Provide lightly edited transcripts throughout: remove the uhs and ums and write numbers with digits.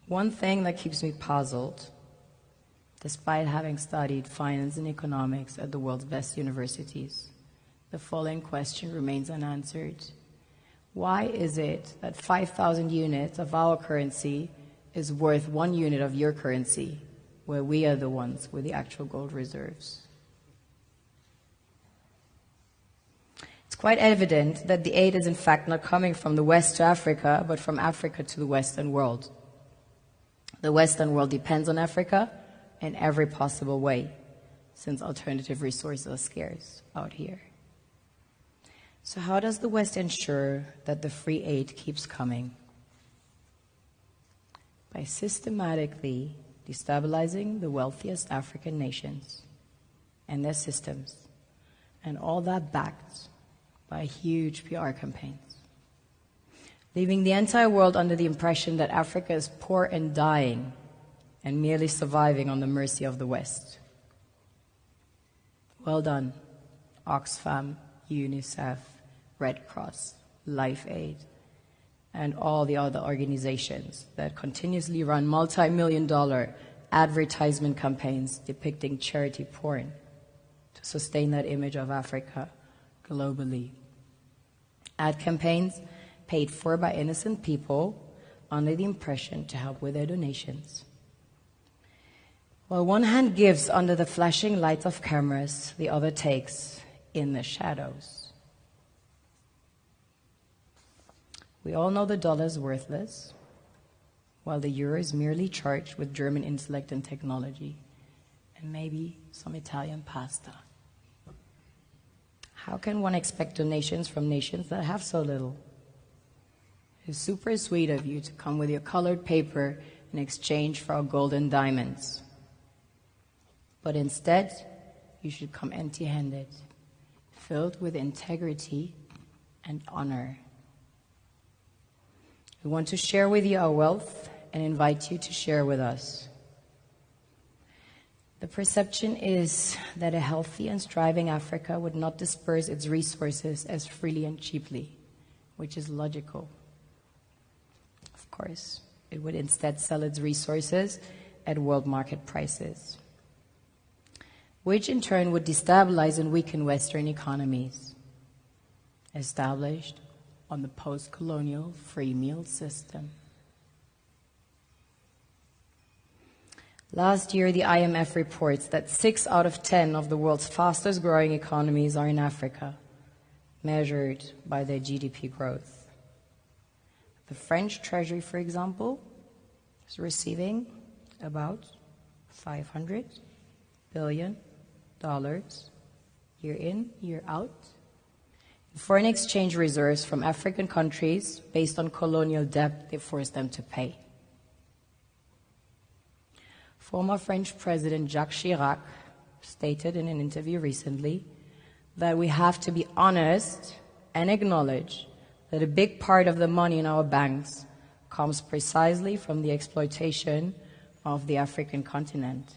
One thing that keeps me puzzled, despite having studied finance and economics at the world's best universities, the following question remains unanswered. Why is it that 5,000 units of our currency is worth 1 unit of your currency, where we are the ones with the actual gold reserves? It's quite evident that the aid is in fact not coming from the West to Africa, but from Africa to the Western world. The Western world depends on Africa in every possible way, since alternative resources are scarce out here. So how does the West ensure that the free aid keeps coming? By systematically destabilizing the wealthiest African nations and their systems, and all that backed by huge PR campaigns, leaving the entire world under the impression that Africa is poor and dying and merely surviving on the mercy of the West. Well done, Oxfam, UNICEF, Red Cross, Life Aid, and all the other organizations that continuously run multi-million-dollar advertisement campaigns depicting charity porn to sustain that image of Africa globally. Ad campaigns paid for by innocent people under the impression to help with their donations. While one hand gives under the flashing lights of cameras, the other takes in the shadows. We all know the dollar is worthless, while the euro is merely charged with German intellect and technology, and maybe some Italian pasta. How can one expect donations from nations that have so little? It's super sweet of you to come with your colored paper in exchange for our gold and diamonds. But instead, you should come empty-handed, filled with integrity and honor. We want to share with you our wealth and invite you to share with us. The perception is that a healthy and striving Africa would not disperse its resources as freely and cheaply, which is logical. Of course, it would instead sell its resources at world market prices, which in turn would destabilize and weaken Western economies, established on the post-colonial free meal system. Last year, the IMF reports that 6 out of 10 of the world's fastest growing economies are in Africa, measured by their GDP growth. The French Treasury, for example, is receiving about $500 billion year in, year out, foreign exchange reserves from African countries based on colonial debt they forced them to pay. Former French President Jacques Chirac stated in an interview recently that we have to be honest and acknowledge that a big part of the money in our banks comes precisely from the exploitation of the African continent.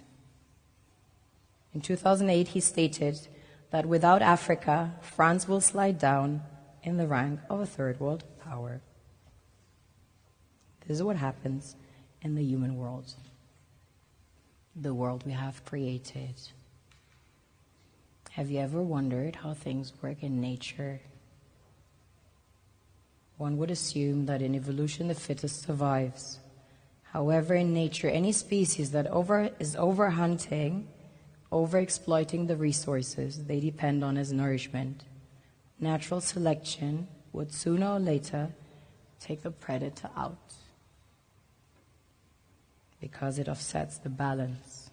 In 2008, he stated that without Africa, France will slide down in the rank of a third world power. This is what happens in the human world, the world we have created. Have you ever wondered how things work in nature? One would assume that in evolution the fittest survives. However, in nature, any species that is overhunting, overexploiting the resources they depend on as nourishment, natural selection would sooner or later take the predator out because it offsets the balance.